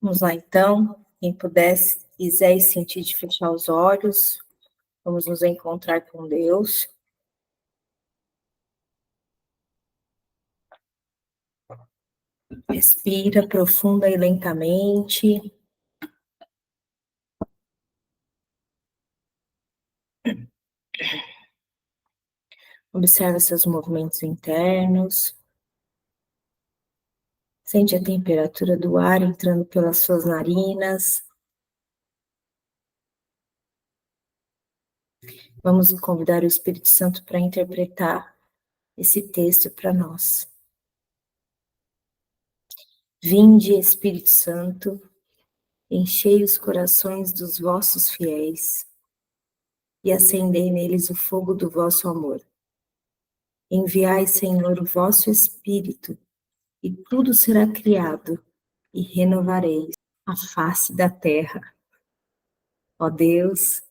Vamos lá, então. Quem pudesse, quiser e sentir de fechar os olhos, vamos nos encontrar com Deus. Respira profunda e lentamente. Observa seus movimentos internos. Sente a temperatura do ar entrando pelas suas narinas. Vamos convidar o Espírito Santo para interpretar esse texto para nós. Vinde, Espírito Santo, enchei os corações dos vossos fiéis e acendei neles o fogo do vosso amor. Enviai, Senhor, o vosso Espírito, e tudo será criado, e renovareis a face da terra. Ó Deus,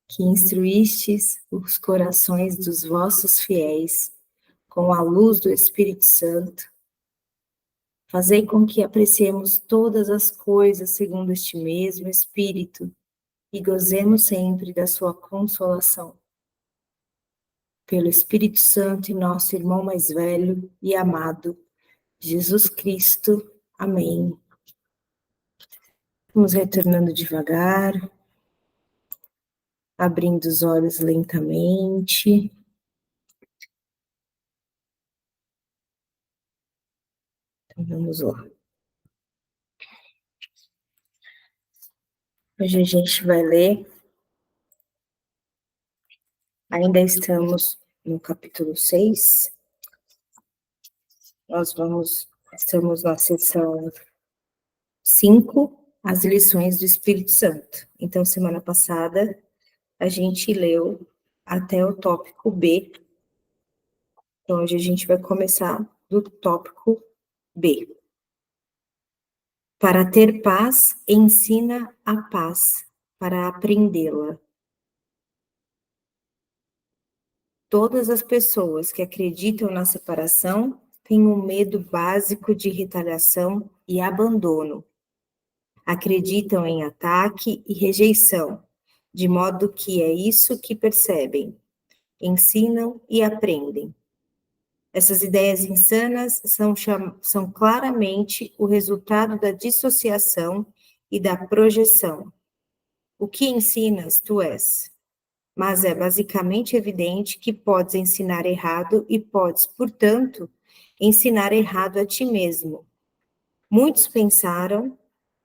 que instruístes os corações dos vossos fiéis com a luz do Espírito Santo, fazei com que apreciemos todas as coisas segundo este mesmo Espírito e gozemos sempre da sua consolação. Pelo Espírito Santo e nosso irmão mais velho e amado, Jesus Cristo. Amém. Vamos retornando devagar, abrindo os olhos lentamente. Então, vamos lá. Hoje a gente vai ler, ainda estamos no capítulo 6, estamos na seção 5, as lições do Espírito Santo. Então, semana passada, a gente leu até o tópico B. Então, hoje a gente vai começar do tópico B. Para ter paz, ensina a paz, para aprendê-la. Todas as pessoas que acreditam na separação têm um medo básico de retaliação e abandono. Acreditam em ataque e rejeição, de modo que é isso que percebem, ensinam e aprendem. Essas ideias insanas são claramente o resultado da dissociação e da projeção. O que ensinas, tu és. Mas é basicamente evidente que podes ensinar errado e podes, portanto, ensinar errado a ti mesmo. Muitos pensaram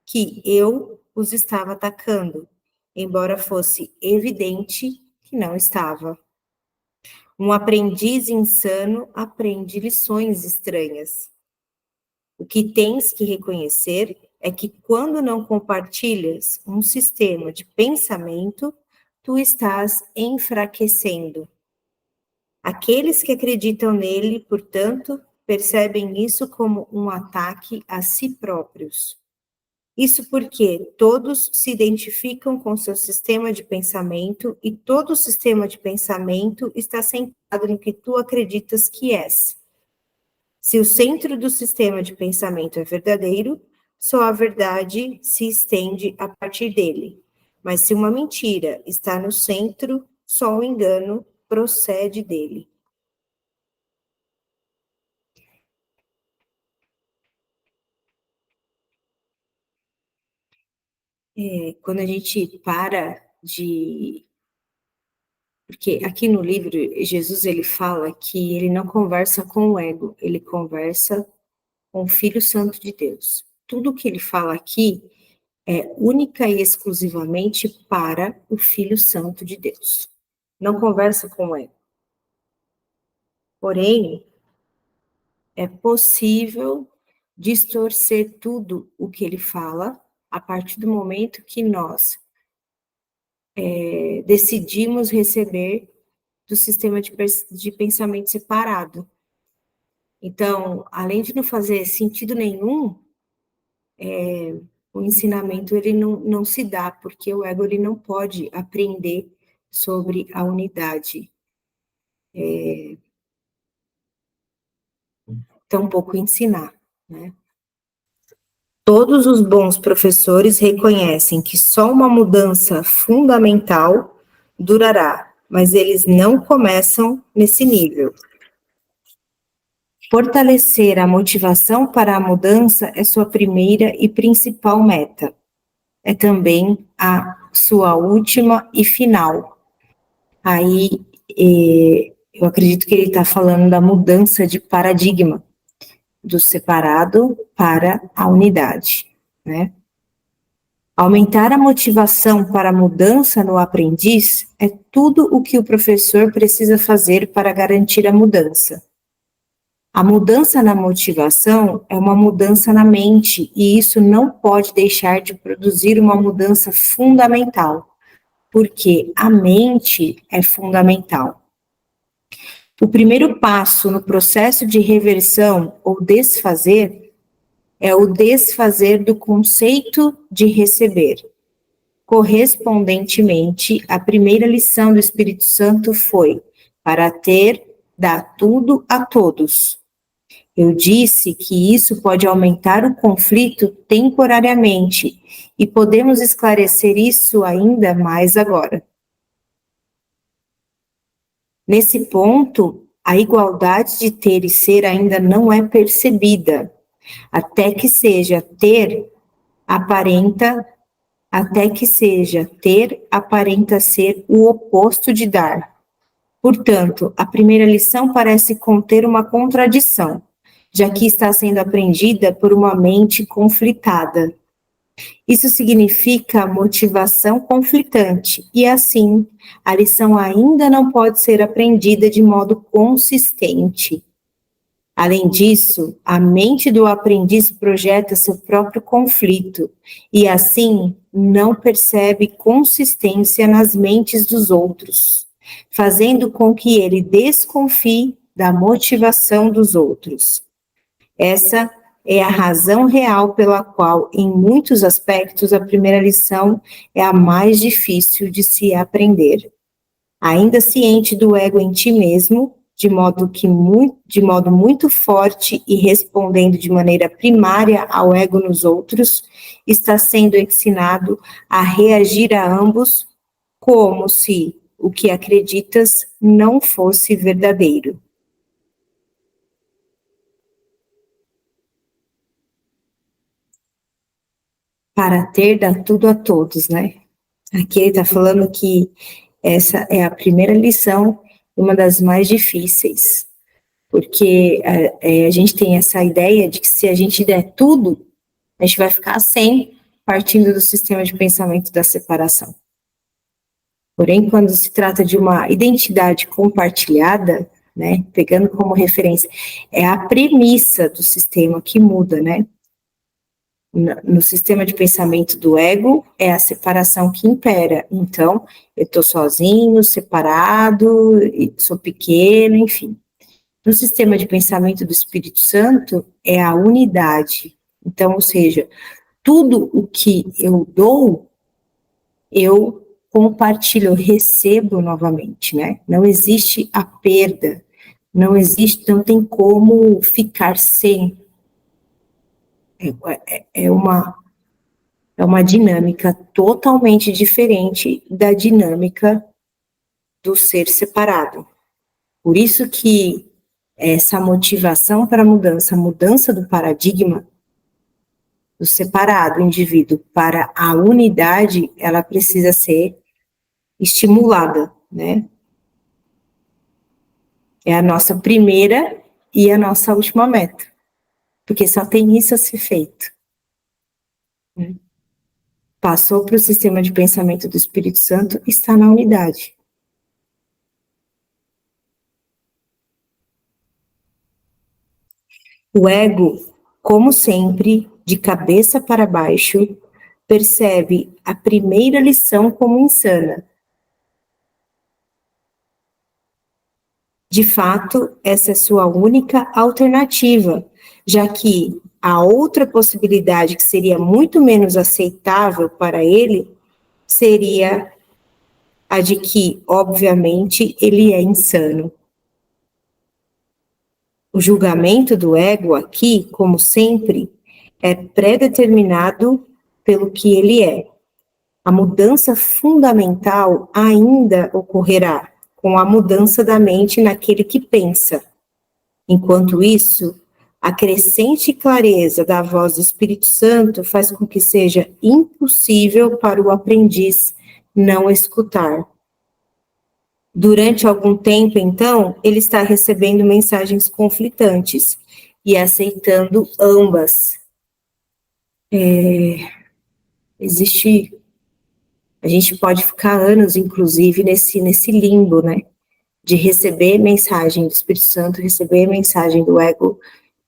que eu os estava atacando, embora fosse evidente que não estava. Um aprendiz insano aprende lições estranhas. O que tens que reconhecer é que quando não compartilhas um sistema de pensamento, tu estás enfraquecendo. Aqueles que acreditam nele, portanto, percebem isso como um ataque a si próprios. Isso porque todos se identificam com seu sistema de pensamento e todo sistema de pensamento está centrado no que tu acreditas que és. Se o centro do sistema de pensamento é verdadeiro, só a verdade se estende a partir dele. Mas se uma mentira está no centro, só o engano procede dele. Quando a gente para de... Porque aqui no livro, Jesus ele fala que ele não conversa com o ego, ele conversa com o Filho Santo de Deus. Tudo que ele fala aqui é única e exclusivamente para o Filho Santo de Deus. Não conversa com o ego. Porém, é possível distorcer tudo o que ele fala a partir do momento que nós decidimos receber do sistema de pensamento separado. Então, além de não fazer sentido nenhum, o ensinamento ele não se dá, porque o ego ele não pode aprender sobre a unidade, tampouco ensinar, né? Todos os bons professores reconhecem que só uma mudança fundamental durará, mas eles não começam nesse nível. Fortalecer a motivação para a mudança é sua primeira e principal meta. É também a sua última e final. Aí, eu acredito que ele está falando da mudança de paradigma, do separado para a unidade, né? Aumentar a motivação para a mudança no aprendiz é tudo o que o professor precisa fazer para garantir a mudança. A mudança na motivação é uma mudança na mente, e isso não pode deixar de produzir uma mudança fundamental, porque a mente é fundamental. O primeiro passo no processo de reversão ou desfazer é o desfazer do conceito de receber. Correspondentemente, a primeira lição do Espírito Santo foi: para ter, dá tudo a todos. Eu disse que isso pode aumentar o conflito temporariamente, e podemos esclarecer isso ainda mais agora. Nesse ponto, a igualdade de ter e ser ainda não é percebida, até que seja ter aparenta ser o oposto de dar. Portanto, a primeira lição parece conter uma contradição, já que está sendo aprendida por uma mente conflitada. Isso significa motivação conflitante, e assim, a lição ainda não pode ser aprendida de modo consistente. Além disso, a mente do aprendiz projeta seu próprio conflito, e assim não percebe consistência nas mentes dos outros, fazendo com que ele desconfie da motivação dos outros. Essa é a razão real pela qual, em muitos aspectos, a primeira lição é a mais difícil de se aprender. Ainda ciente do ego em ti mesmo, de modo muito forte e respondendo de maneira primária ao ego nos outros, está sendo ensinado a reagir a ambos como se o que acreditas não fosse verdadeiro. Para ter, dá tudo a todos, né? Aqui ele está falando que essa é a primeira lição, uma das mais difíceis, porque a gente tem essa ideia de que se a gente der tudo, a gente vai ficar sem, partindo do sistema de pensamento da separação. Porém, quando se trata de uma identidade compartilhada, né, pegando como referência, é a premissa do sistema que muda, né? No sistema de pensamento do ego, é a separação que impera. Então, eu estou sozinho, separado, sou pequeno, enfim. No sistema de pensamento do Espírito Santo, é a unidade. Então, ou seja, tudo o que eu dou, eu compartilho, eu recebo novamente, né? Não existe a perda, não tem como ficar sem. É uma dinâmica totalmente diferente da dinâmica do ser separado. Por isso que essa motivação para a mudança do paradigma do separado indivíduo para a unidade, ela precisa ser estimulada, né? É a nossa primeira e a nossa última meta, porque só tem isso a ser feito. Passou para o sistema de pensamento do Espírito Santo, está na unidade. O ego, como sempre, de cabeça para baixo, percebe a primeira lição como insana. De fato, essa é sua única alternativa, já que a outra possibilidade, que seria muito menos aceitável para ele, seria a de que, obviamente, ele é insano. O julgamento do ego aqui, como sempre, é pré-determinado pelo que ele é. A mudança fundamental ainda ocorrerá com a mudança da mente naquele que pensa. Enquanto isso, a crescente clareza da voz do Espírito Santo faz com que seja impossível para o aprendiz não escutar. Durante algum tempo, então, ele está recebendo mensagens conflitantes e aceitando ambas. A gente pode ficar anos, inclusive, nesse limbo, né? De receber mensagem do Espírito Santo, receber mensagem do ego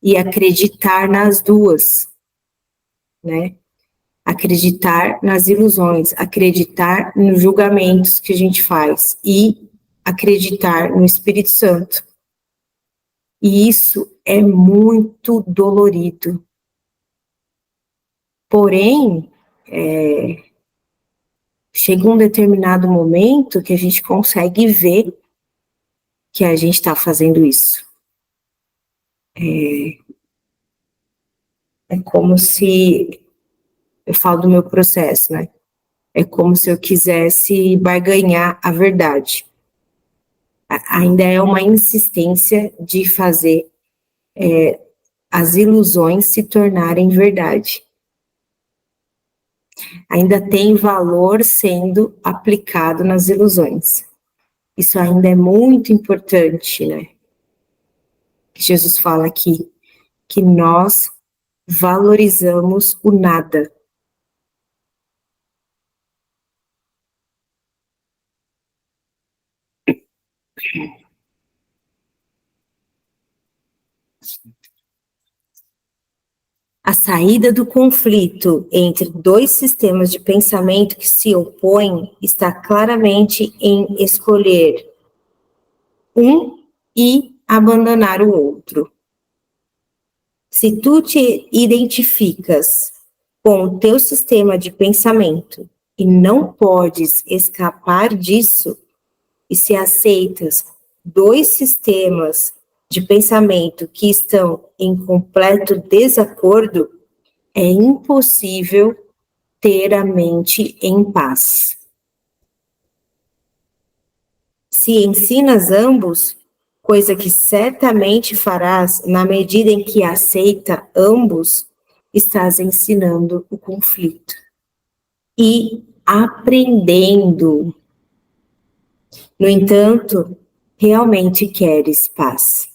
e acreditar nas duas, né? Acreditar nas ilusões, acreditar nos julgamentos que a gente faz e acreditar no Espírito Santo. E isso é muito dolorido. Porém, chega um determinado momento que a gente consegue ver que a gente está fazendo isso. É como se, eu falo do meu processo, né? É como se eu quisesse barganhar a verdade. Ainda é uma insistência de fazer as ilusões se tornarem verdade. Ainda tem valor sendo aplicado nas ilusões. Isso ainda é muito importante, né? Jesus fala aqui que nós valorizamos o nada. A saída do conflito entre dois sistemas de pensamento que se opõem está claramente em escolher um e abandonar o outro. Se tu te identificas com o teu sistema de pensamento e não podes escapar disso, e se aceitas dois sistemas de pensamento que estão em completo desacordo, é impossível ter a mente em paz. Se ensinas ambos, coisa que certamente farás na medida em que aceita ambos, estás ensinando o conflito e aprendendo. No entanto, realmente queres paz,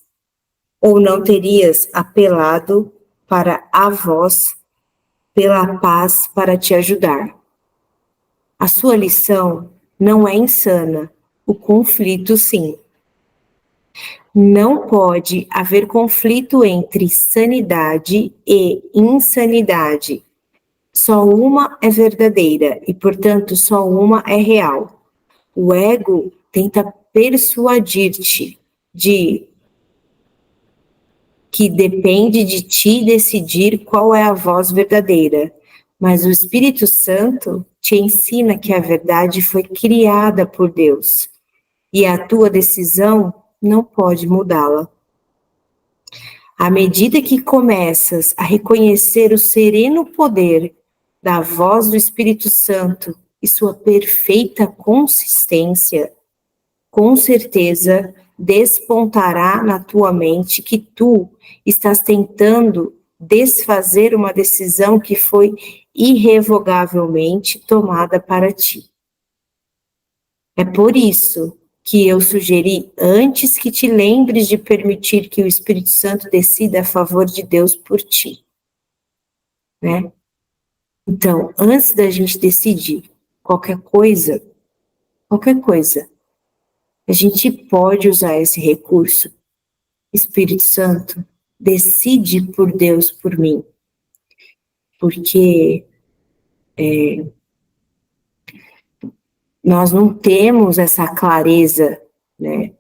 ou não terias apelado para a voz pela paz para te ajudar. A sua lição não é insana, o conflito sim. Não pode haver conflito entre sanidade e insanidade. Só uma é verdadeira e, portanto, só uma é real. O ego tenta persuadir-te de que depende de ti decidir qual é a voz verdadeira, mas o Espírito Santo te ensina que a verdade foi criada por Deus e a tua decisão não pode mudá-la. À medida que começas a reconhecer o sereno poder da voz do Espírito Santo e sua perfeita consistência, com certeza despontará na tua mente que tu estás tentando desfazer uma decisão que foi irrevogavelmente tomada para ti. É por isso que eu sugeri antes que te lembres de permitir que o Espírito Santo decida a favor de Deus por ti, né? Então, antes da gente decidir qualquer coisa, a gente pode usar esse recurso. Espírito Santo, decide por Deus por mim, porque nós não temos essa clareza, né?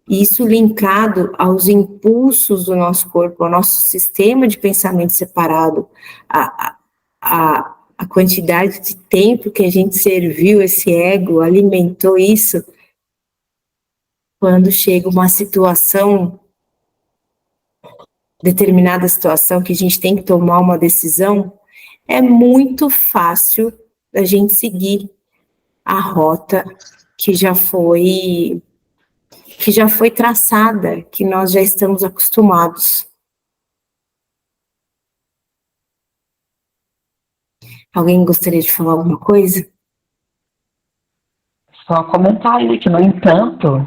Isso linkado aos impulsos do nosso corpo, ao nosso sistema de pensamento separado, a quantidade de tempo que a gente serviu esse ego, alimentou isso, quando chega uma situação determinada situação que a gente tem que tomar uma decisão, é muito fácil da gente seguir a rota que já foi traçada, que nós já estamos acostumados. Alguém gostaria de falar alguma coisa? Só comentar aí que, no entanto,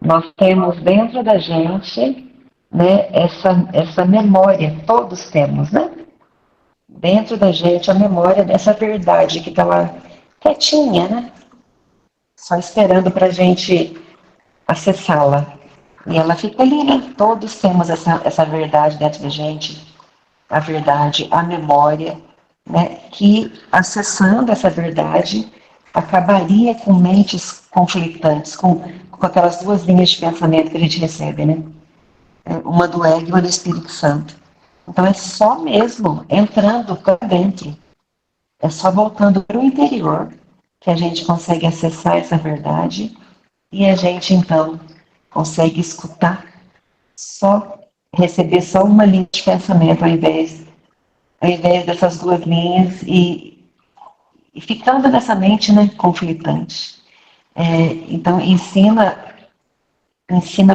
nós temos dentro da gente, né, essa memória, todos temos, né? Dentro da gente a memória dessa verdade que está lá quietinha, né? Só esperando para a gente acessá-la. E ela fica ali, né? Todos temos essa verdade dentro da gente, a verdade, a memória, né? Que acessando essa verdade acabaria com mentes conflitantes, com aquelas duas linhas de pensamento que a gente recebe, né? Uma do ego e uma do Espírito Santo. Então é só mesmo entrando para dentro, é só voltando para o interior que a gente consegue acessar essa verdade e a gente então consegue escutar, só receber só uma linha de pensamento ao invés dessas duas linhas e ficando nessa mente, né, conflitante. Então ensina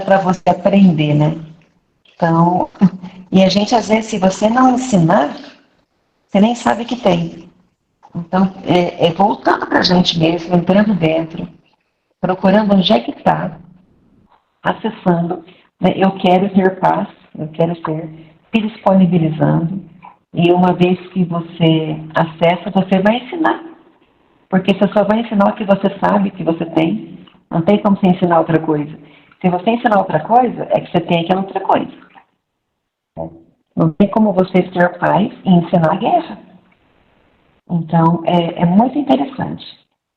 para você aprender, né? Então, e a gente às vezes, se você não ensinar, você nem sabe que tem. Então, voltando para a gente mesmo, entrando dentro, procurando onde é que está, acessando, né? Eu quero ter paz, eu quero ser, se disponibilizando, e uma vez que você acessa, você vai ensinar, porque você só vai ensinar o que você sabe, que você tem, não tem como você ensinar outra coisa. Se você ensinar outra coisa, é que você tem aquela outra coisa. Não tem como você ter paz e ensinar a guerra. Então, é muito interessante.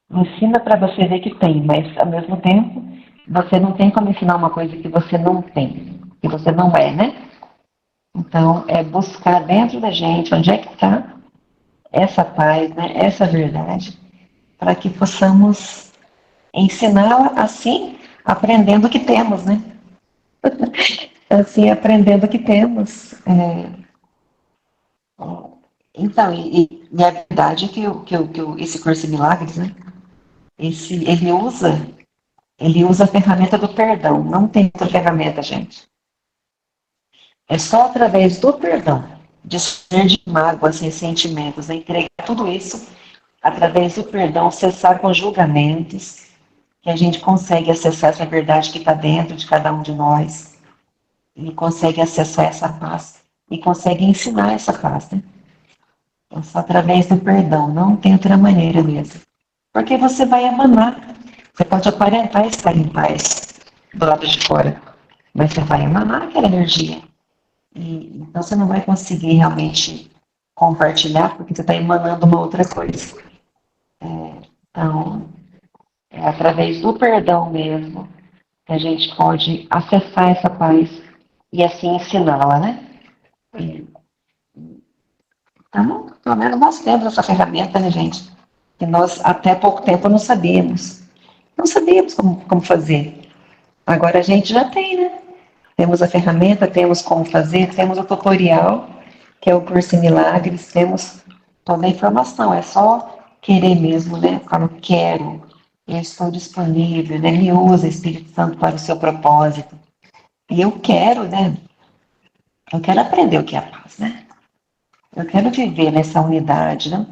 Ensina para você ver que tem, mas, ao mesmo tempo, você não tem como ensinar uma coisa que você não tem, que você não é, né? Então, é buscar dentro da gente onde é que está essa paz, né? Essa verdade, para que possamos ensiná-la assim, aprendendo o que temos, né? Assim, aprendendo o que temos. Então, e a verdade é que esse curso de milagres, né? Ele usa a ferramenta do perdão. Não tem outra ferramenta, gente. É só através do perdão, de ser de mágoas, ressentimentos, né? Entregar tudo isso através do perdão, cessar com julgamentos, que a gente consegue acessar essa verdade que está dentro de cada um de nós e consegue acessar essa paz e consegue ensinar essa paz, né? É só através do perdão, não tem outra maneira mesmo. Porque você vai emanar. Você pode aparentar estar em paz do lado de fora, mas você vai emanar aquela energia. Então você não vai conseguir realmente compartilhar porque você está emanando uma outra coisa. Então, é através do perdão mesmo que a gente pode acessar essa paz e assim ensiná-la, né? Então, pelo menos nós temos essa ferramenta, né, gente? Que nós até pouco tempo não sabíamos. Não sabíamos como fazer. Agora a gente já tem, né? Temos a ferramenta, temos como fazer, temos o tutorial, que é o curso em milagres, temos toda a informação, é só querer mesmo, né? Falo, quero, eu estou disponível, né? Me usa, Espírito Santo, para o seu propósito. E eu quero, né? Eu quero aprender o que é a paz, né? Eu quero viver nessa unidade, né?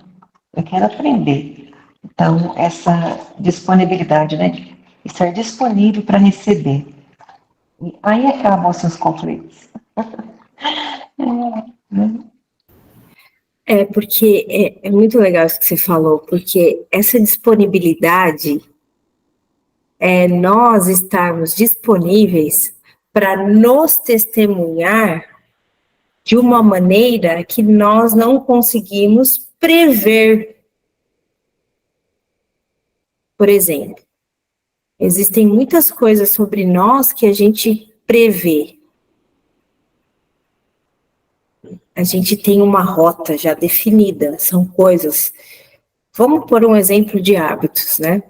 Eu quero aprender. Então, essa disponibilidade, né? De estar disponível para receber. E aí acabam os seus conflitos. Porque é muito legal isso que você falou, porque essa disponibilidade é nós estarmos disponíveis para nos testemunhar de uma maneira que nós não conseguimos prever. Por exemplo, existem muitas coisas sobre nós que a gente prevê. A gente tem uma rota já definida, são coisas. Vamos por um exemplo de hábitos, né?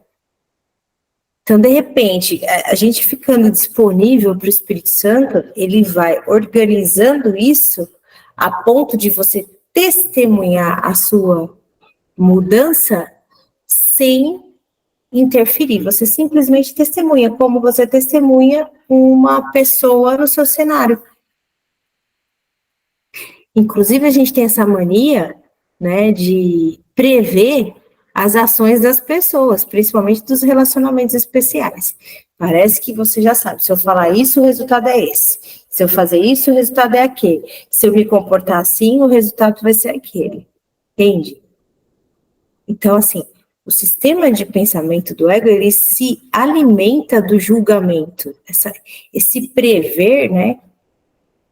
Então, de repente, a gente ficando disponível para o Espírito Santo, ele vai organizando isso a ponto de você testemunhar a sua mudança sem interferir. Você simplesmente testemunha, como você testemunha uma pessoa no seu cenário. Inclusive, a gente tem essa mania, né, de prever as ações das pessoas, principalmente dos relacionamentos especiais. Parece que você já sabe, se eu falar isso, o resultado é esse. Se eu fazer isso, o resultado é aquele. Se eu me comportar assim, o resultado vai ser aquele. Entende? Então, assim, o sistema de pensamento do ego, ele se alimenta do julgamento. Esse prever, né,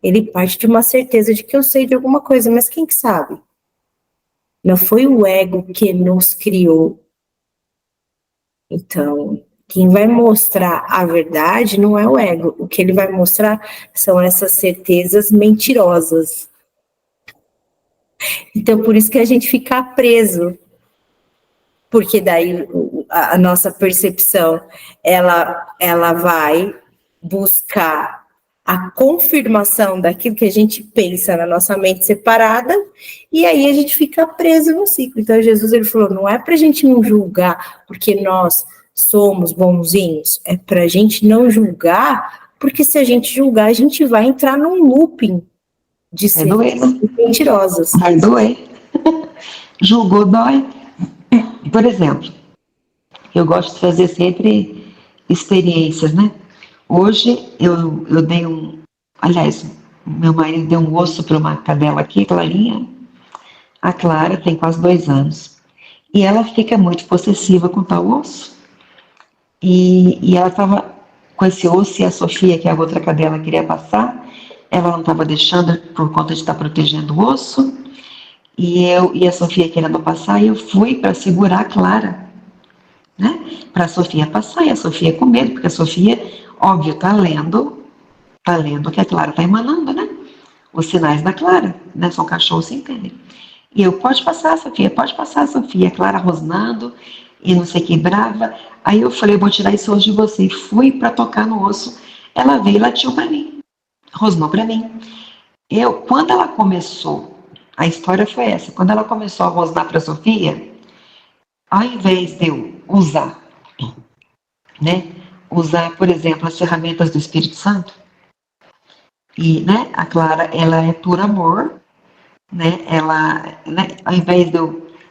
ele parte de uma certeza de que eu sei de alguma coisa, mas quem que sabe? Não foi o ego que nos criou. Então, quem vai mostrar a verdade não é o ego. O que ele vai mostrar são essas certezas mentirosas. Então, por isso que a gente fica preso. Porque daí a nossa percepção, ela vai buscar a confirmação daquilo que a gente pensa na nossa mente separada, e aí a gente fica preso no ciclo. Então Jesus, ele falou, não é para a gente não julgar porque nós somos bonzinhos, é para a gente não julgar, porque se a gente julgar, a gente vai entrar num looping de ser mentirosas. Vai doer. Julgou, dói. Por exemplo, eu gosto de fazer sempre experiências, né? Hoje eu dei aliás, meu marido deu um osso para uma cadela aqui, Clarinha. A Clara tem quase 2 anos. E ela fica muito possessiva com tal osso. E ela estava com esse osso e a Sofia, que é a outra cadela, queria passar. Ela não estava deixando por conta de estar protegendo o osso. E eu e a Sofia querendo passar, e eu fui para segurar a Clara, né? Para a Sofia passar, e a Sofia com medo, porque a Sofia, óbvio, tá lendo o que a Clara tá emanando, né? Os sinais da Clara, né? São cachorros se entendem. E eu, pode passar, Sofia, a Clara rosnando, e não sei que, brava. Aí eu falei, eu vou tirar esse osso de você, e fui para tocar no osso. Ela veio e latiu para mim, rosnou para mim. Quando ela começou, a história foi essa, quando ela começou a rosnar para a Sofia, ao invés de eu usar, né, por exemplo, as ferramentas do Espírito Santo, e, né, a Clara, ela é por amor, né, ao invés de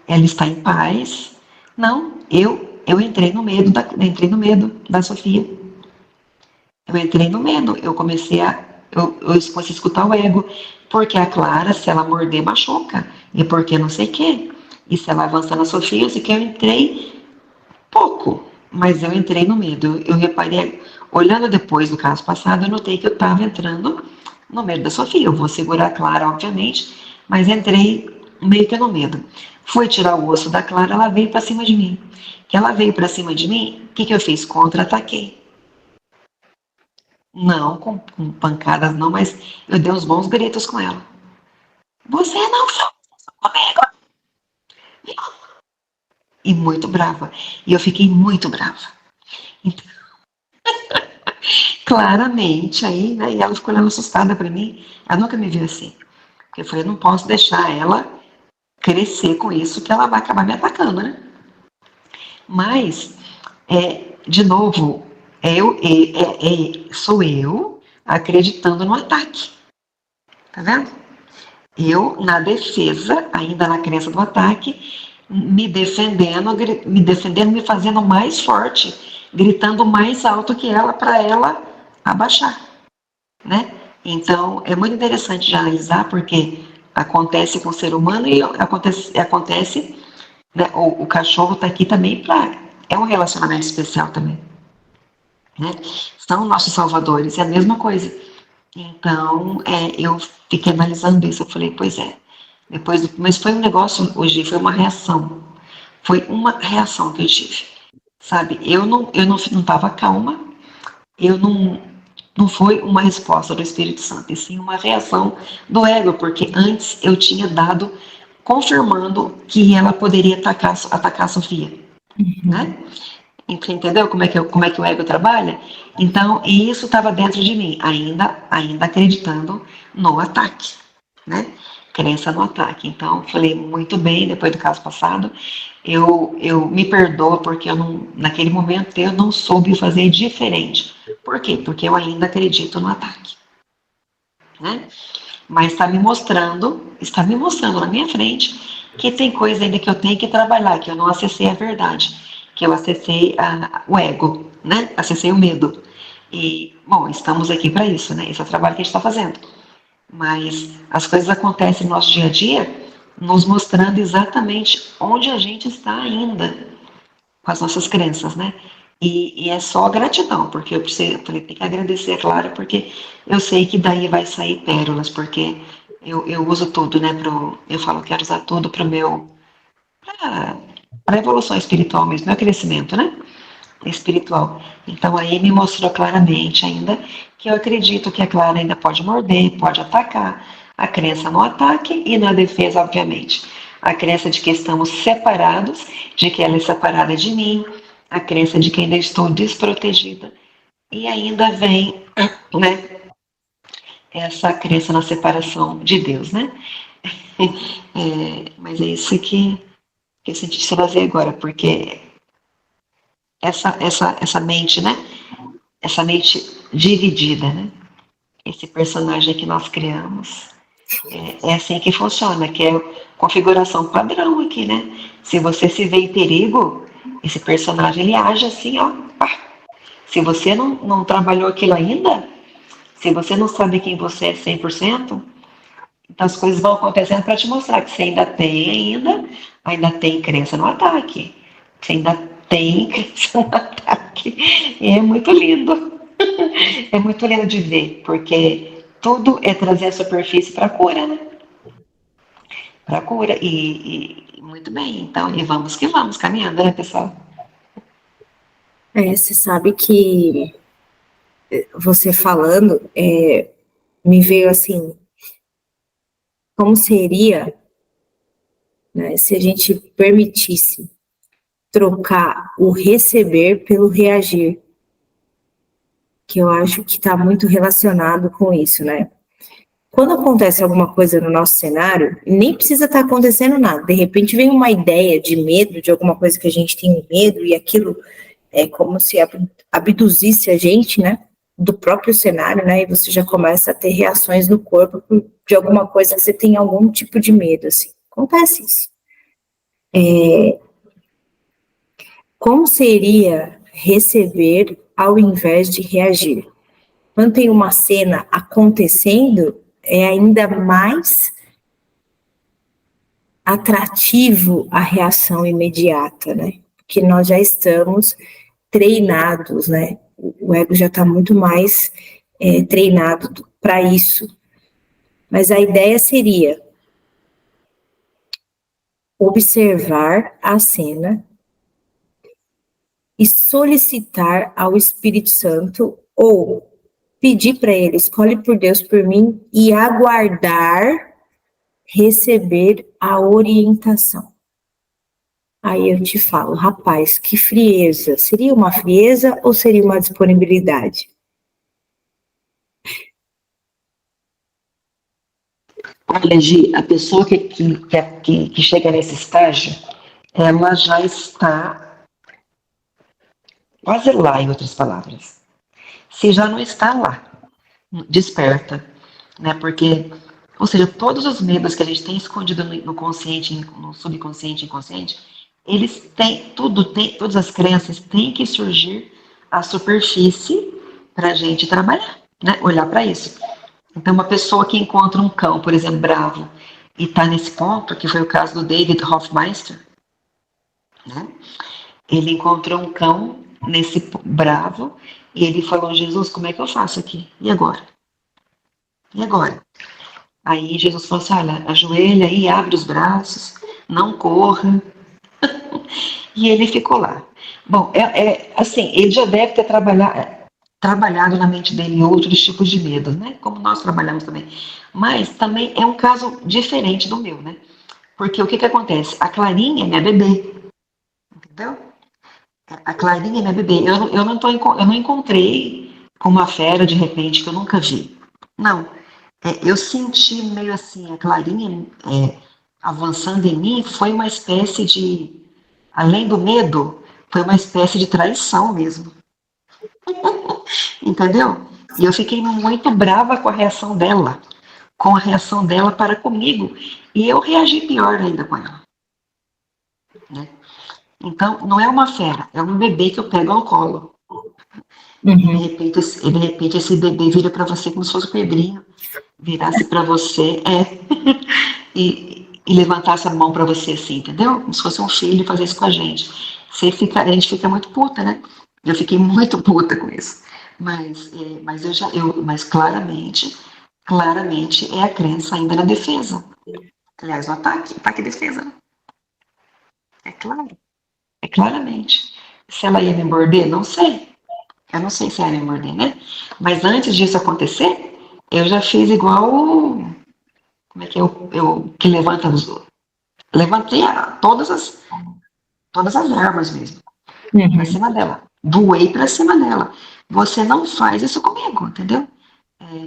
ela estar em paz, não, eu entrei no medo da Sofia. Eu entrei no medo, eu comecei a escutar o ego, porque a Clara, se ela morder, machuca, e porque não sei o quê. E se ela avançar na Sofia, eu sei que eu entrei pouco, mas eu entrei no medo. Eu reparei, olhando depois do caso passado, eu notei que eu estava entrando no medo da Sofia. Eu vou segurar a Clara, obviamente, mas entrei meio que no medo. Fui tirar o osso da Clara, ela veio para cima de mim. Que ela veio para cima de mim, o que eu fiz? Contra-ataquei. Não com pancadas, não, mas eu dei uns bons gritos com ela. Você não faz isso comigo! E muito brava. E eu fiquei muito brava. Então, claramente, aí, né, e ela ficou olhando assustada para mim. Ela nunca me viu assim. Porque eu falei, eu não posso deixar ela crescer com isso, que ela vai acabar me atacando, né? Mas, de novo, sou eu acreditando no ataque. Tá vendo? Eu, na defesa, ainda na crença do ataque, me defendendo, me fazendo mais forte, gritando mais alto que ela para ela abaixar, né? Então, é muito interessante de analisar, porque acontece com o ser humano e acontece né? O cachorro está aqui também é um relacionamento especial também, né? São nossos salvadores, é a mesma coisa. Então, eu fiquei analisando isso, eu falei, pois é. Mas foi um negócio, hoje foi uma reação. Foi uma reação que eu tive, sabe? Eu não estava calma, não foi uma resposta do Espírito Santo, e sim uma reação do ego, porque antes eu tinha dado, confirmando que ela poderia atacar a Sofia, né? Entendeu como é que o ego trabalha? Então, isso estava dentro de mim, ainda acreditando no ataque, né? Crença no ataque. Então, falei muito bem, depois do caso passado, eu me perdoo porque eu não, naquele momento eu não soube fazer diferente. Por quê? Porque eu ainda acredito no ataque, né? Mas está me mostrando na minha frente que tem coisa ainda que eu tenho que trabalhar, que eu não acessei a verdade, que eu acessei o ego, né? Acessei o medo. E, bom, estamos aqui para isso, né? Esse é o trabalho que a gente está fazendo. Mas as coisas acontecem no nosso dia a dia, nos mostrando exatamente onde a gente está ainda com as nossas crenças, né? E é só gratidão, porque eu falei, tem que agradecer, é claro, porque eu sei que daí vai sair pérolas, porque eu uso tudo, né? Eu falo, quero usar tudo para o meu, para a evolução espiritual mesmo, meu crescimento, né? Espiritual. Então aí me mostrou claramente ainda que eu acredito que a Clara ainda pode morder, pode atacar. A crença no ataque e na defesa, obviamente. A crença de que estamos separados, de que ela é separada de mim, a crença de que ainda estou desprotegida. E ainda vem, né, essa crença na separação de Deus, né? Mas é isso que eu senti se fazer agora, porque essa mente, né? Essa mente dividida, né? Esse personagem que nós criamos. É assim que funciona, que é configuração padrão aqui, né? Se você se vê em perigo, esse personagem ele age assim, ó. Pá. Se você não trabalhou aquilo ainda, se você não sabe quem você é 100%, então as coisas vão acontecendo para te mostrar que você ainda tem crença no ataque. Você ainda tem crença no ataque. E é muito lindo. É muito lindo de ver, porque tudo é trazer a superfície para a cura, né? Para a cura. E muito bem, então, e vamos que vamos, caminhando, né, pessoal? Você sabe que você falando, me veio assim, como seria, né, se a gente permitisse trocar o receber pelo reagir, que eu acho que está muito relacionado com isso, né? Quando acontece alguma coisa no nosso cenário, nem precisa estar acontecendo nada. De repente vem uma ideia de medo, de alguma coisa que a gente tem medo, e aquilo é como se abduzisse a gente, né? Do próprio cenário, né? E você já começa a ter reações no corpo de alguma coisa que você tem algum tipo de medo, assim. Acontece isso. Como seria receber ao invés de reagir? Quando tem uma cena acontecendo, é ainda mais atrativo a reação imediata, né? Porque nós já estamos treinados, né? O ego já está muito mais treinado para isso. Mas a ideia seria observar a cena e solicitar ao Espírito Santo ou pedir para ele, escolhe por Deus por mim e aguardar receber a orientação. Aí eu te falo, rapaz, que frieza. Seria uma frieza ou seria uma disponibilidade? Olha, Gi, a pessoa que chega nesse estágio, ela já está quase lá, em outras palavras. Se já não está lá, desperta, né? Porque, ou seja, todos os medos que a gente tem escondido no consciente, no subconsciente, inconsciente, eles têm, todas as crenças têm que surgir à superfície para a gente trabalhar, né? Olhar para isso. Então, uma pessoa que encontra um cão, por exemplo, bravo, e está nesse ponto, que foi o caso do David Hoffmeister, né? Ele encontrou um cão nesse bravo e ele falou: Jesus, como é que eu faço aqui? E agora? E agora? Aí Jesus falou assim: olha, ajoelha aí, abre os braços, não corra. E ele ficou lá. Bom, assim, ele já deve ter trabalhado na mente dele outros tipos de medos, né? Como nós trabalhamos também. Mas também é um caso diferente do meu, né? Porque o que acontece? A Clarinha é minha bebê, entendeu? A Clarinha, minha bebê, eu não encontrei com uma fera de repente que eu nunca vi. Não. Eu senti meio assim, a Clarinha avançando em mim foi uma espécie de, além do medo, foi uma espécie de traição mesmo. Entendeu? E eu fiquei muito brava com a reação dela, com a reação dela para comigo. E eu reagi pior ainda com ela. Né? Então, não é uma fera, é um bebê que eu pego ao colo. Uhum. E de repente esse bebê vira para você como se fosse o Pedrinho. Virasse para você, e levantasse a mão para você assim, entendeu? Como se fosse um filho fazer isso com a gente. A gente fica muito puta, né? Eu fiquei muito puta com isso. Mas claramente é a crença ainda na defesa. Aliás, no ataque e defesa, né? É claro, é claramente. Se ela ia me morder, não sei. Eu não sei se ela ia me morder, né? Mas antes disso acontecer, eu já fiz igual como é que eu que levanta os. Levantei todas as armas mesmo, pra Uhum. cima dela. Voei pra cima dela. Você não faz isso comigo, entendeu?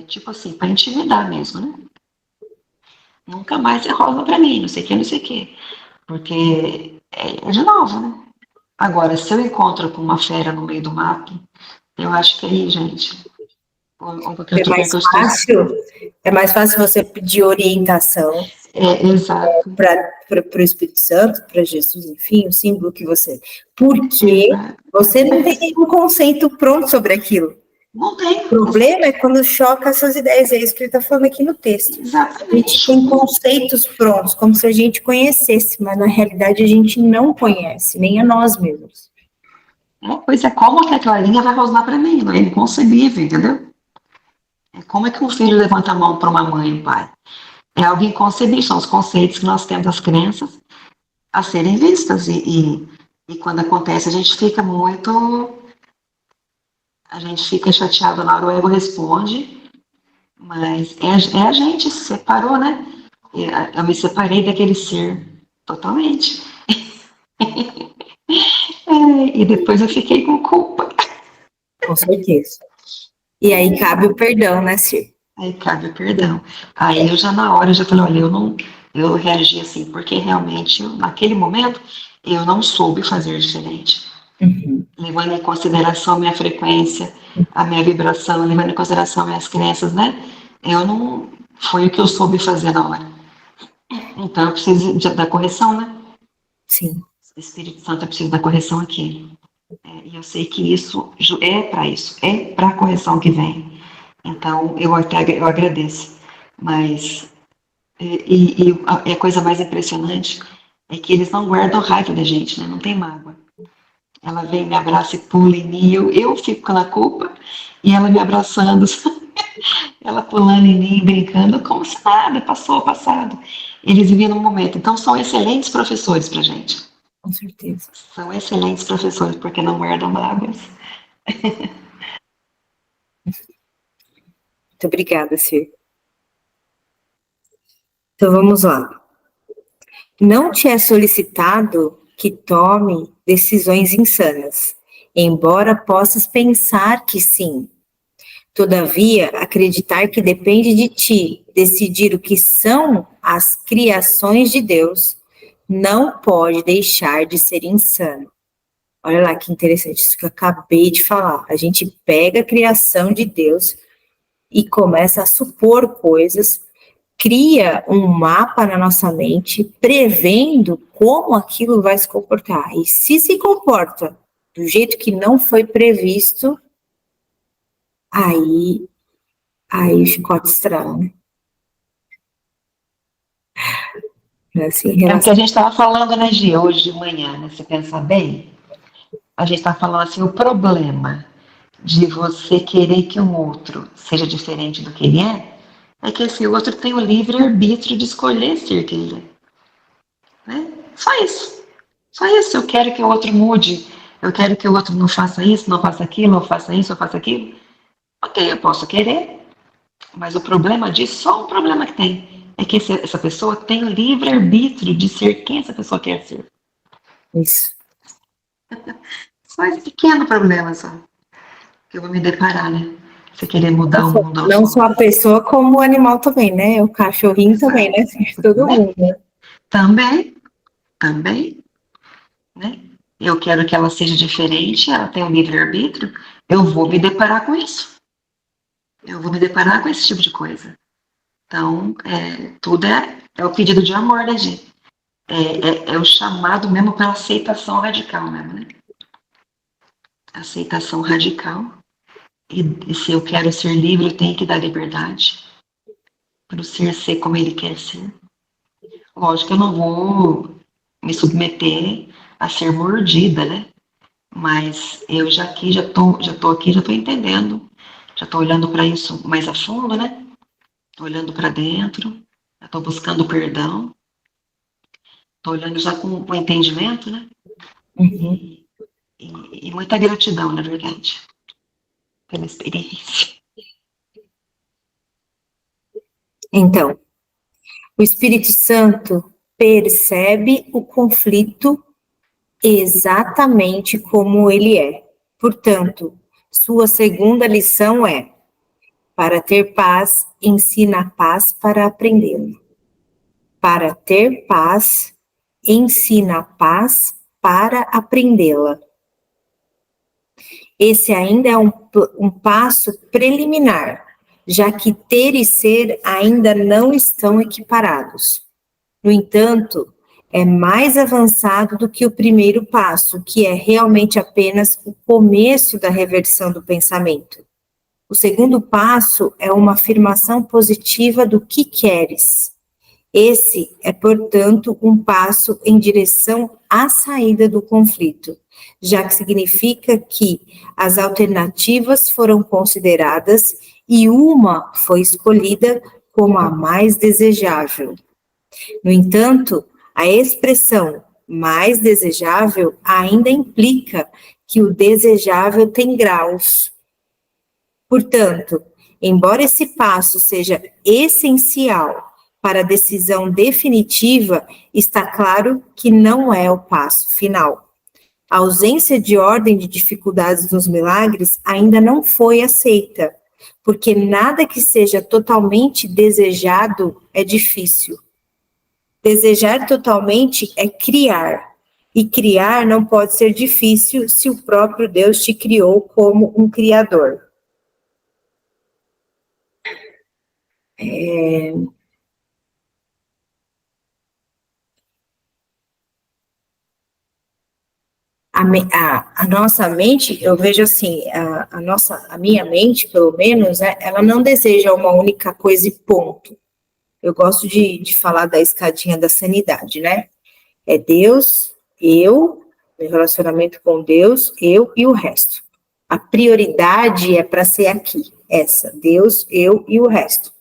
Tipo assim, pra intimidar mesmo, né? Nunca mais você rola pra mim, não sei o que, não sei o que. Porque é de novo, né? Agora, se eu encontro com uma fera no meio do mato, eu acho que aí, gente, o que eu É tô, mais que eu estou. fácil, é mais fácil você pedir orientação Exato, para o Espírito Santo, para Jesus, enfim, o símbolo que você. Porque exato. você não tem nenhum conceito pronto sobre aquilo. Não O tem, problema é quando choca essas ideias, é isso que ele está falando aqui no texto. A gente exatamente. tem conceitos prontos, como se a gente conhecesse, mas na realidade a gente não conhece, nem a nós mesmos. Pois é, como que a Clarinha vai rosnar para mim? É inconcebível, entendeu? Como é que um filho levanta a mão para uma mãe e um pai? É algo inconcebível, são os conceitos que nós temos, as crenças, a serem vistas. E quando acontece, a gente fica chateado na hora, o ego responde, mas é a gente se separou, né? Eu me separei daquele ser totalmente. E depois eu fiquei com culpa. Com certeza. E aí cabe o perdão, né, Cir? Aí cabe o perdão. Aí eu já na hora eu já falei, olha, eu reagi assim, porque realmente naquele momento eu não soube fazer diferente. Uhum. Levando em consideração a minha frequência, a minha vibração, levando em consideração minhas crenças, né? Eu não. Foi o que eu soube fazer na hora. Então eu preciso da correção, né? Sim, O Espírito Santo, eu preciso da correção aqui. E eu sei que isso, é para a correção que vem. Então eu agradeço. Mas a coisa mais impressionante é que eles não guardam raiva da gente, né? Não tem mágoa. Ela vem, me abraça e pula em mim, eu fico na culpa, e ela me abraçando, ela pulando em mim, brincando, como se nada, passou, passado. Eles viviam no momento. Então são excelentes professores pra gente. com certeza. São excelentes professores, porque não guardam mágoas. Muito obrigada, Cir. Então vamos lá. Não te é solicitado que tome decisões insanas, embora possas pensar que sim. Todavia, acreditar que depende de ti decidir o que são as criações de Deus não pode deixar de ser insano. Olha lá que interessante isso que eu acabei de falar. A gente pega a criação de Deus e começa a supor coisas, cria um mapa na nossa mente, prevendo como aquilo vai se comportar. E se comporta do jeito que não foi previsto, aí o chicote estrala, né? Assim, em É o que a relação. gente estava falando, né, Gi, hoje de manhã, né? Se pensar bem, a gente está falando assim, o problema de você querer que um outro seja diferente do que ele é que esse outro tem o livre-arbítrio de escolher ser quem ele é. Né? Só isso. Só isso. Eu quero que o outro mude. Eu quero que o outro não faça isso, não faça aquilo, não faça isso, não faça aquilo. Ok, eu posso querer, mas o problema disso, só um problema que tem, é que essa pessoa tem o livre-arbítrio de ser quem essa pessoa quer ser. Isso. Mas pequeno problema só. Que eu vou me deparar, né? Você querer mudar o mundo aos Não só a pessoa, como o animal também, né? O cachorrinho Exato. também, né? Todo mundo, né? Também, né? Eu quero que ela seja diferente, ela tem um livre-arbítrio, eu vou me deparar com isso. Eu vou me deparar com esse tipo de coisa. Então, tudo é o pedido de amor, né, gente? É o chamado mesmo para aceitação radical mesmo, né? Aceitação radical. E se eu quero ser livre, eu tenho que dar liberdade para o ser como ele quer ser. Lógico que eu não vou me submeter a ser mordida, né? Mas eu já tô aqui, já tô entendendo, já tô olhando para isso mais a fundo, né? Tô olhando para dentro, já tô buscando perdão, tô olhando já com entendimento, né? Uhum. E muita gratidão, na verdade, pela experiência. Então, o Espírito Santo percebe o conflito exatamente como ele é. Portanto, sua segunda lição é: para ter paz, ensina a paz para aprendê-la. Para ter paz, ensina a paz para aprendê-la. Esse ainda é um passo preliminar, já que ter e ser ainda não estão equiparados. No entanto, é mais avançado do que o primeiro passo, que é realmente apenas o começo da reversão do pensamento. O segundo passo é uma afirmação positiva do que queres. Esse é, portanto, um passo em direção à saída do conflito, já que significa que as alternativas foram consideradas e uma foi escolhida como a mais desejável. No entanto, a expressão mais desejável ainda implica que o desejável tem graus. Portanto, embora esse passo seja essencial para a decisão definitiva, está claro que não é o passo final. A ausência de ordem de dificuldades nos milagres ainda não foi aceita, porque nada que seja totalmente desejado é difícil. Desejar totalmente é criar, e criar não pode ser difícil se o próprio Deus te criou como um criador. A nossa mente, eu vejo assim, a minha mente, pelo menos, né, ela não deseja uma única coisa e ponto. Eu gosto de falar da escadinha da sanidade, né? É Deus, meu relacionamento com Deus, eu e o resto. A prioridade é para ser aqui, essa, Deus, eu e o resto.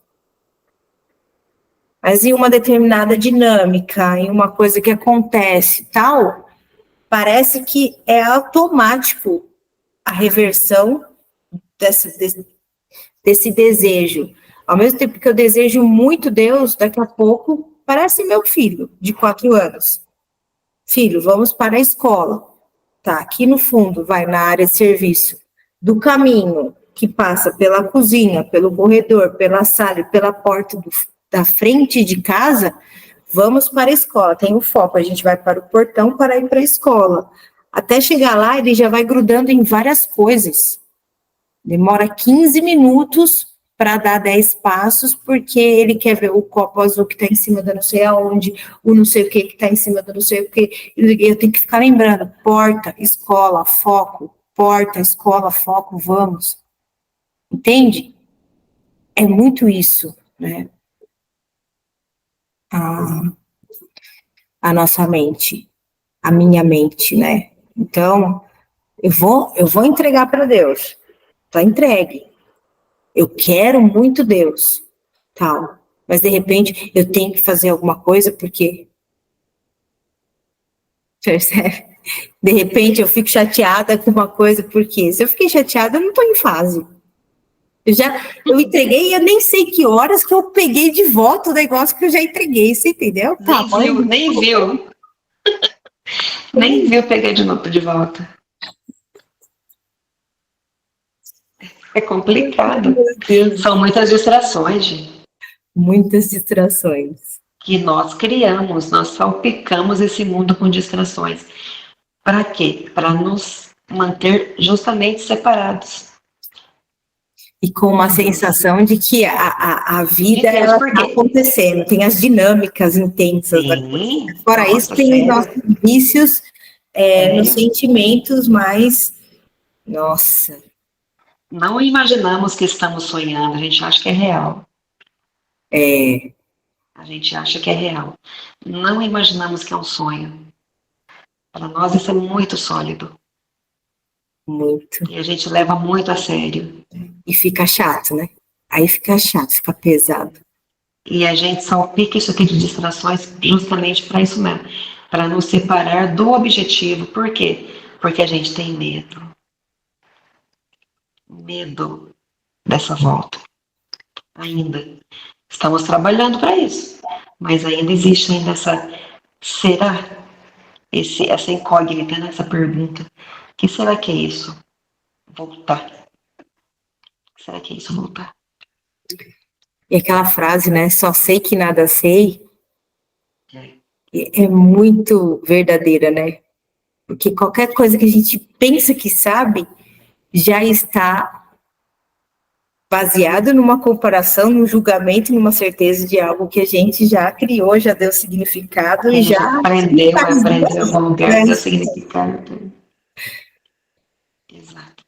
Mas em uma determinada dinâmica, em uma coisa que acontece, tal, parece que é automático a reversão desse desejo. Ao mesmo tempo que eu desejo muito Deus, daqui a pouco parece meu filho, de 4 anos. Filho, vamos para a escola. Tá, aqui no fundo, vai na área de serviço. Do caminho que passa pela cozinha, pelo corredor, pela sala e pela porta da frente de casa, vamos para a escola. Tem o foco, a gente vai para o portão para ir para a escola. Até chegar lá, ele já vai grudando em várias coisas. Demora 15 minutos para dar 10 passos, porque ele quer ver o copo azul que está em cima da não sei aonde, o não sei o que está em cima do não sei o que. Eu tenho que ficar lembrando: porta, escola, foco, porta, escola, foco, vamos. Entende? É muito isso, né? A nossa mente, a minha mente, né? Então, eu vou entregar para Deus. Tá entregue. Eu quero muito Deus, tal. Mas, de repente, eu tenho que fazer alguma coisa porque... Percebe? De repente, eu fico chateada com uma coisa porque... Se eu fiquei chateada, eu não estou em fase. Eu entreguei e eu nem sei que horas que eu peguei de volta o negócio que eu já entreguei, você entendeu? Tá, nem viu. Nem viu pegar de novo de volta. É complicado. Meu Deus, São muitas distrações, gente, muitas distrações. que nós criamos, nós salpicamos esse mundo com distrações. Para quê? Para nos manter justamente separados E com uma de Deus. sensação de que a De vida Deus, ela por está quê? acontecendo, tem as dinâmicas intensas da coisa. Sim, Fora isso, nossa, tem os nossos sério, vícios nos sério. sentimentos mais. Nossa, Não imaginamos que estamos sonhando, a gente acha que é real. é A gente acha que é real. Não imaginamos que é um sonho. Para nós isso é muito sólido. muito. E a gente leva muito a sério. E fica chato, né? Aí fica chato, fica pesado. E a gente salpica isso aqui de distrações justamente para isso mesmo. Para nos separar do objetivo. Por quê? Porque a gente tem medo. Medo dessa volta. Ainda. Estamos trabalhando para isso. Mas ainda existe ainda essa. Será? Essa incógnita, né? Essa pergunta. O que será que é isso? Voltar. O que será que é isso, voltar? E aquela frase, né? Só sei que nada sei, É. é muito verdadeira, né? Porque qualquer coisa que a gente pensa que sabe já está baseado numa comparação, num julgamento, numa certeza de algo que a gente já criou, já deu significado Que a e gente já aprendeu em assim, algum lugar, né? deu significado. Exato.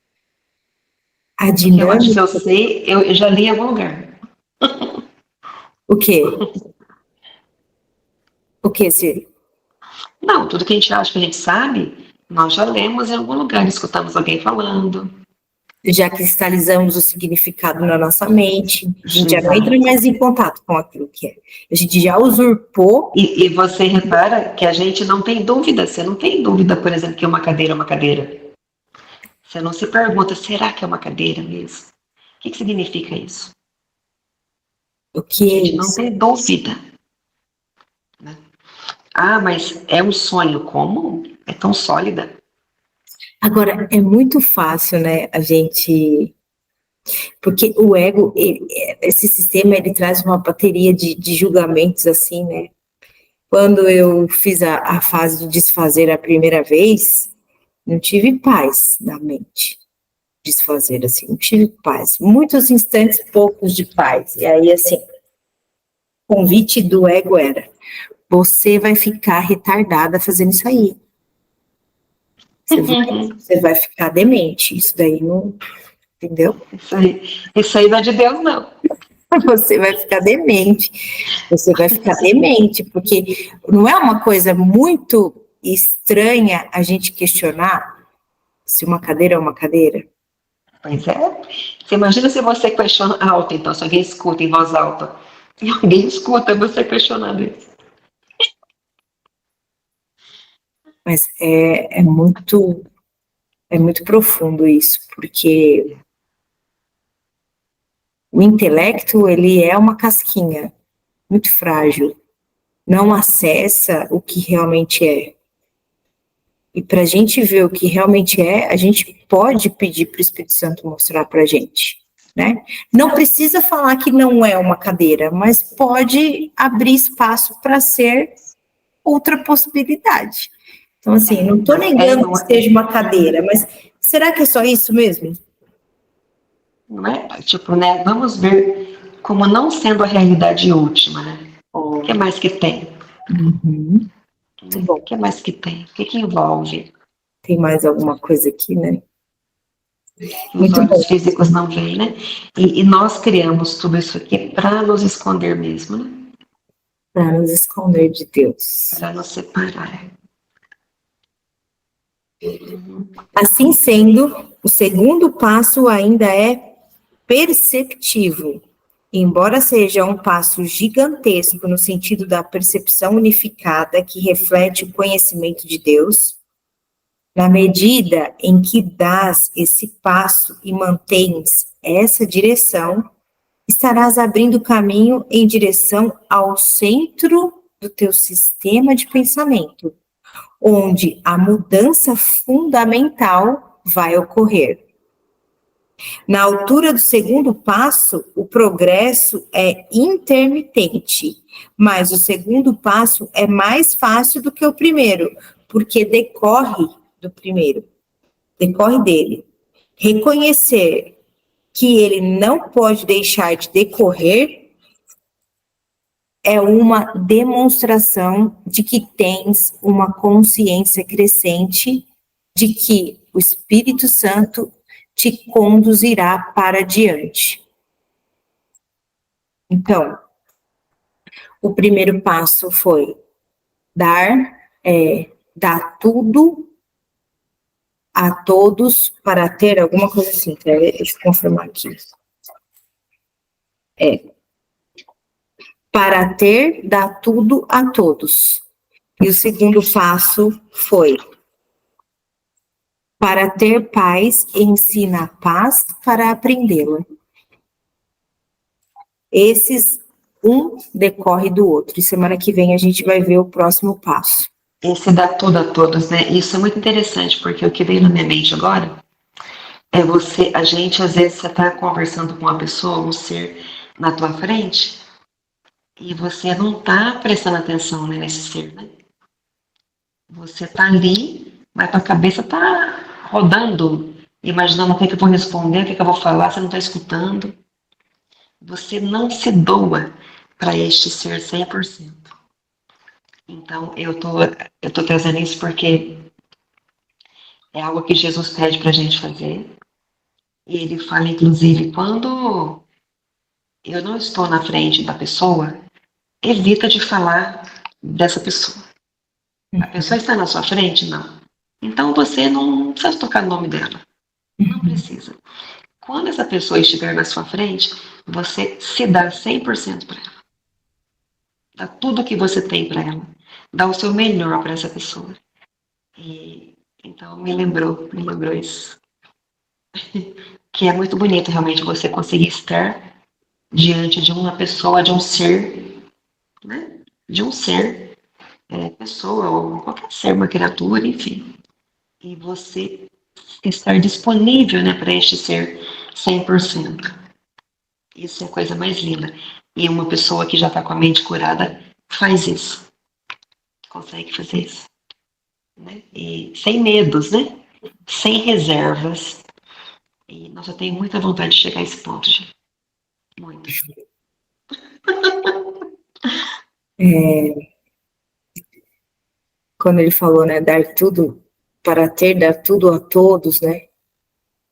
A Porque eu acho que dinâmica, eu sei, eu já li em algum lugar. o quê? O quê, Ciro? Não, tudo que a gente acha que a gente sabe, nós já lemos em algum lugar, escutamos alguém falando. Já cristalizamos o significado na nossa mente, a gente já não entra Exato. mais em contato com aquilo que é. A gente já usurpou. E você repara que a gente não tem dúvida. Você não tem dúvida, por exemplo, que uma cadeira é uma cadeira. Você não se pergunta, será que é uma cadeira mesmo? O que significa isso? O A que é gente não isso? tem dúvida. Né? Ah, mas é um sonho comum? É tão sólida. Agora, é muito fácil, né, a gente. Porque o ego, esse sistema, ele traz uma bateria de julgamentos, assim, né? Quando eu fiz a fase de desfazer a primeira vez, não tive paz na mente. Desfazer, assim, não tive paz. Muitos instantes, poucos de paz. E aí, assim, o convite do ego era: você vai ficar retardada fazendo isso aí. Você vai ficar demente. Isso daí não. Entendeu? Isso aí não é de Deus, não. Você vai ficar demente. Você vai ficar demente, porque não é uma coisa muito estranha a gente questionar se uma cadeira é uma cadeira? Pois é. Você imagina se você questiona alto, então, se alguém escuta em voz alta. E alguém escuta você questionando isso. Mas é muito profundo isso, porque o intelecto, ele é uma casquinha muito frágil, não acessa o que realmente é. E para a gente ver o que realmente é, a gente pode pedir para o Espírito Santo mostrar para a gente, né? Não precisa falar que não é uma cadeira, mas pode abrir espaço para ser outra possibilidade. Então, assim, não estou negando Não que é, seja uma cadeira, mas será que é só isso mesmo? não é, tipo, né? Vamos ver como não sendo a realidade última, né? O que mais que tem? Uhum. Muito Né? O bom. que mais que tem? O que envolve? Tem mais alguma coisa aqui, né? Que os Muito olhos bom. físicos não veem, né? E nós criamos tudo isso aqui para nos esconder mesmo, né? Para nos esconder de Deus. Para nos separar. Uhum. Assim sendo, o segundo passo ainda é perceptivo. Embora seja um passo gigantesco no sentido da percepção unificada que reflete o conhecimento de Deus, na medida em que dás esse passo e mantens essa direção, estarás abrindo caminho em direção ao centro do teu sistema de pensamento, onde a mudança fundamental vai ocorrer. Na altura do segundo passo, o progresso é intermitente, mas o segundo passo é mais fácil do que o primeiro, porque decorre do primeiro, decorre dele. Reconhecer que ele não pode deixar de decorrer é uma demonstração de que tens uma consciência crescente de que o Espírito Santo te conduzirá para diante. Então, o primeiro passo foi dar tudo a todos para ter alguma coisa assim. Deixa eu confirmar aqui. Para ter, dá tudo a todos. E o segundo passo foi: para ter paz, ensina a paz para aprendê-la. Esses, um decorre do outro. E semana que vem a gente vai ver o próximo passo. Esse dá tudo a todos, né? Isso é muito interessante, porque o que veio na minha mente agora é a gente às vezes você tá conversando com uma pessoa, um ser na tua frente, e você não tá prestando atenção, né, nesse ser, né? Você tá ali, mas tua cabeça tá rodando, imaginando o que eu vou responder, o que eu vou falar, você não tá escutando. Você não se doa para este ser 100%. Então, eu tô trazendo isso porque é algo que Jesus pede para a gente fazer. E ele fala, inclusive, quando eu não estou na frente da pessoa, evita de falar dessa pessoa. A pessoa está na sua frente? Não. Então, você não precisa tocar no nome dela. Não precisa. Quando essa pessoa estiver na sua frente, você se dá 100% para ela. Dá tudo o que você tem para ela. Dá o seu melhor para essa pessoa. E, então, me lembrou isso. Que é muito bonito, realmente, você conseguir estar diante de uma pessoa, de um ser, né? De um ser, pessoa, ou qualquer ser, uma criatura, enfim. E você estar disponível, né, para este ser 100%. Isso é a coisa mais linda. E uma pessoa que já está com a mente curada faz isso. Consegue fazer isso. Né? E sem medos, né? Sem reservas. E nossa, eu tenho muita vontade de chegar a esse ponto, gente. Muito. Quando ele falou, né, dar tudo para ter, dar tudo a todos, né?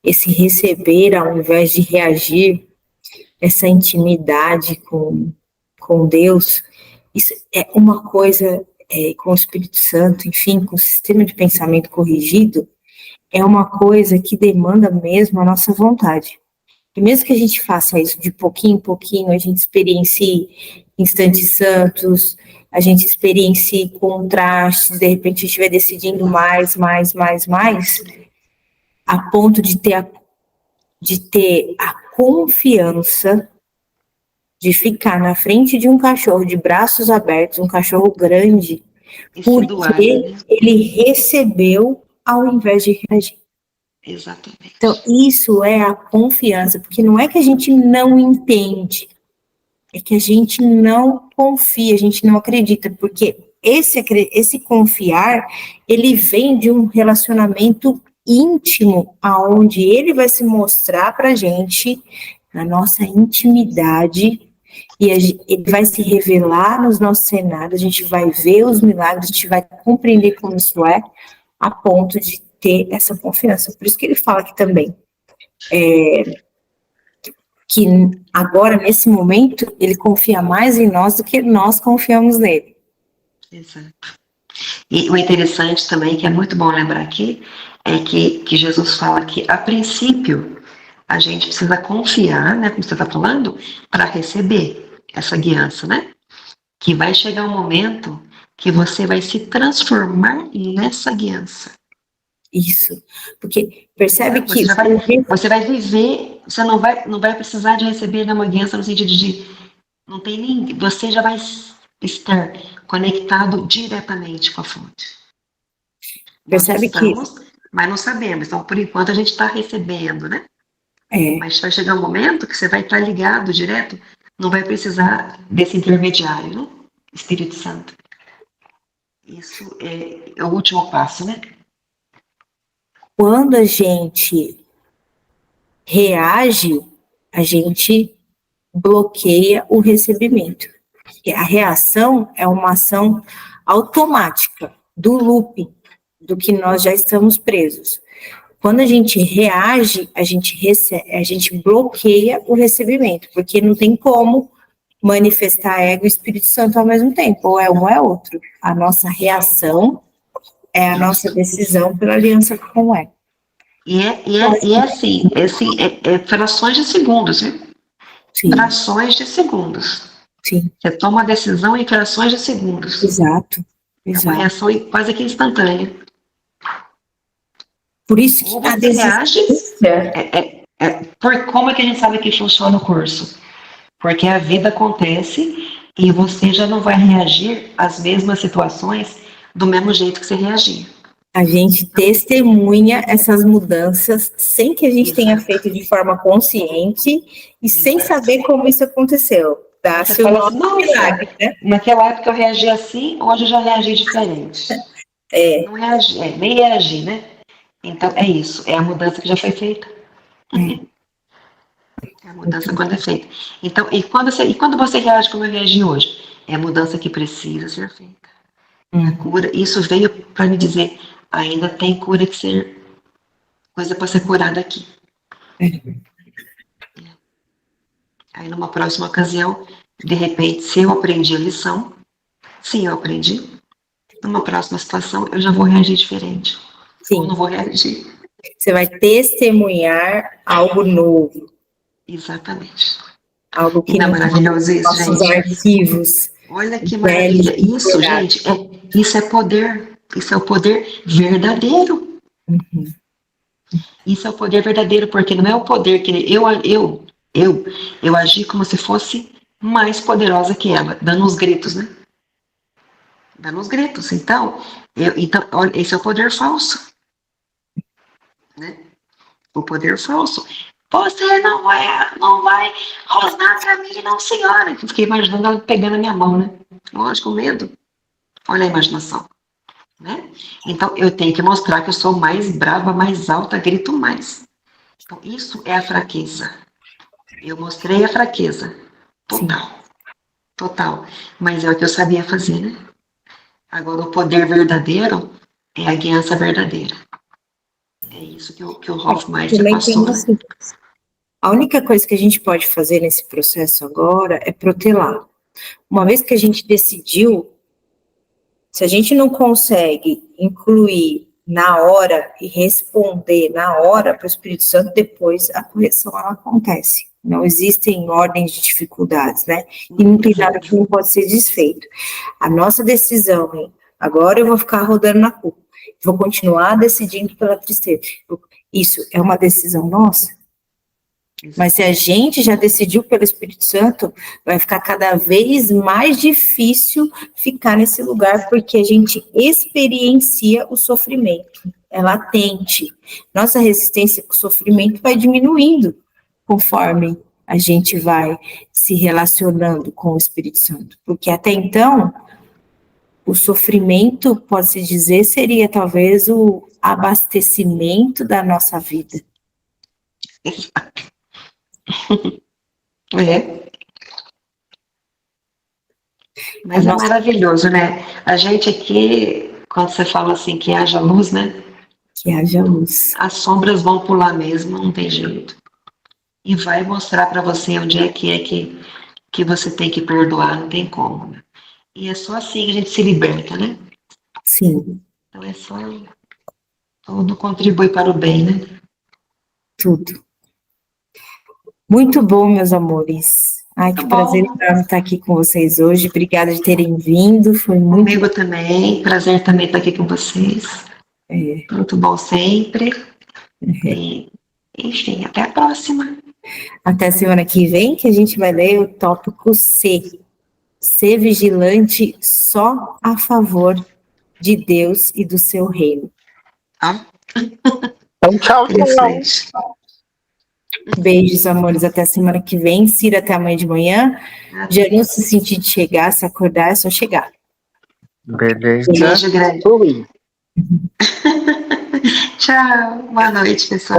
Esse receber ao invés de reagir, essa intimidade com Deus, isso é uma coisa, com o Espírito Santo, enfim, com o sistema de pensamento corrigido, é uma coisa que demanda mesmo a nossa vontade. E mesmo que a gente faça isso de pouquinho em pouquinho, a gente experiencie instantes santos, a gente experiencie contrastes, de repente a gente estiver decidindo mais, a ponto de ter a confiança de ficar na frente de um cachorro de braços abertos, um cachorro grande, porque ele recebeu ao invés de reagir. Exatamente. Então, isso é a confiança, porque não é que a gente não entende, é que a gente não confia, a gente não acredita, porque esse confiar, ele vem de um relacionamento íntimo, aonde ele vai se mostrar para a gente, na nossa intimidade, e ele vai se revelar nos nossos cenários, a gente vai ver os milagres, a gente vai compreender como isso é, a ponto de ter essa confiança. Por isso que ele fala aqui também, que agora, nesse momento, ele confia mais em nós do que nós confiamos nele. Exato. E o interessante também, que é muito bom lembrar aqui, é que Jesus fala que, a princípio, a gente precisa confiar, né, como você está falando, para receber essa guiança, né? Que vai chegar um momento que você vai se transformar nessa guiança. Isso, porque percebe que... Você vai viver, você não vai precisar de receber uma guiança no sentido de... Não tem nem... Você já vai estar conectado diretamente com a fonte. Percebe Nós estamos, mas não sabemos. Então, por enquanto, a gente está recebendo, né? Mas vai chegar um momento que você vai estar ligado direto, não vai precisar desse intermediário, né? Espírito Santo. Isso é o último passo, né? Quando a gente reage, a gente bloqueia o recebimento. A reação é uma ação automática do loop, do que nós já estamos presos. Quando a gente reage, a gente bloqueia o recebimento, porque não tem como manifestar ego e Espírito Santo ao mesmo tempo, ou é um ou é outro. A nossa reação é a nossa decisão pela aliança com o ego. E é assim, frações de segundos, viu? Sim. Frações de segundos. Sim. Você toma a decisão em frações de segundos. Exato. É uma reação quase que instantânea. Por isso que a reage. Como é que a gente sabe que funciona o curso? Porque a vida acontece e você já não vai reagir às mesmas situações do mesmo jeito que você reagia. A gente testemunha essas mudanças sem que a gente tenha feito de forma consciente e sem saber como isso aconteceu. Você fala assim, milagre, né? Naquela época eu reagi assim, hoje eu já reagi diferente. Não reagi, nem reagi, né? Então é isso, é a mudança que já foi feita. É a mudança quando é feita. Então, e quando você reage como eu reagi hoje? É a mudança que precisa ser feita. A cura, isso veio para me dizer, ainda tem cura que ser, coisa para ser curada aqui. Aí numa próxima ocasião, de repente, se eu aprendi a lição, sim, eu aprendi, numa próxima situação eu já vou reagir diferente. Sim. Ou não vou reagir. Você vai testemunhar algo novo. Exatamente. Algo que não é maravilhoso isso, nossos gente? arquivos. Olha que maravilha. Isso, gente, isso é poder. Isso é o poder verdadeiro. Uhum. Isso é o poder verdadeiro, porque não é o poder que eu agi como se fosse mais poderosa que ela, dando uns gritos, né? Dando uns gritos. Então, olha, esse é o poder falso. Né? O poder falso. Você não vai rosnar pra mim, não, senhora. Eu fiquei imaginando ela pegando a minha mão, né? Lógico, medo. Olha a imaginação. Né? Então, eu tenho que mostrar que eu sou mais brava, mais alta, grito mais. Então, isso é a fraqueza. Eu mostrei a fraqueza. Total. Sim. Total. Mas é o que eu sabia fazer, né? Agora, o poder verdadeiro é a guiança verdadeira. É isso que o Hofmeister passou. Assim, a única coisa que a gente pode fazer nesse processo agora é protelar. Uma vez que a gente decidiu, se a gente não consegue incluir na hora e responder na hora para o Espírito Santo, depois a correção ela acontece. Não existem ordens de dificuldades, né? E não tem nada que não pode ser desfeito. A nossa decisão é, agora eu vou ficar rodando na culpa, vou continuar decidindo pela tristeza. Isso é uma decisão nossa. Mas se a gente já decidiu pelo Espírito Santo, vai ficar cada vez mais difícil ficar nesse lugar, porque a gente experiencia o sofrimento, é latente. Nossa resistência com o sofrimento vai diminuindo conforme a gente vai se relacionando com o Espírito Santo. Porque até então, o sofrimento, pode-se dizer, seria talvez o abastecimento da nossa vida. Mas é maravilhoso, né? A gente aqui, quando você fala assim, que haja luz, né? Que haja luz. As sombras vão pular mesmo, não tem jeito. E vai mostrar para você onde é que você tem que perdoar, não tem como. Né? E é só assim que a gente se liberta, né? Sim. Então é só... Tudo contribui para o bem, né? Tudo. Muito bom, meus amores. Ai, que prazer enorme estar aqui com vocês hoje. Obrigada de terem vindo. Foi muito... Comigo também. Prazer também estar aqui com vocês. Muito bom sempre. E, enfim, até a próxima. Até a semana que vem, que a gente vai ler o tópico C. Ser vigilante só a favor de Deus e do seu reino. Então, tchau, tchau. Beijos, amores, até a semana que vem. Cira, até amanhã de manhã. Já não se sentir de chegar, se acordar, é só chegar. Beleza. Beijo grande. Fui. Tchau. Boa noite, pessoal.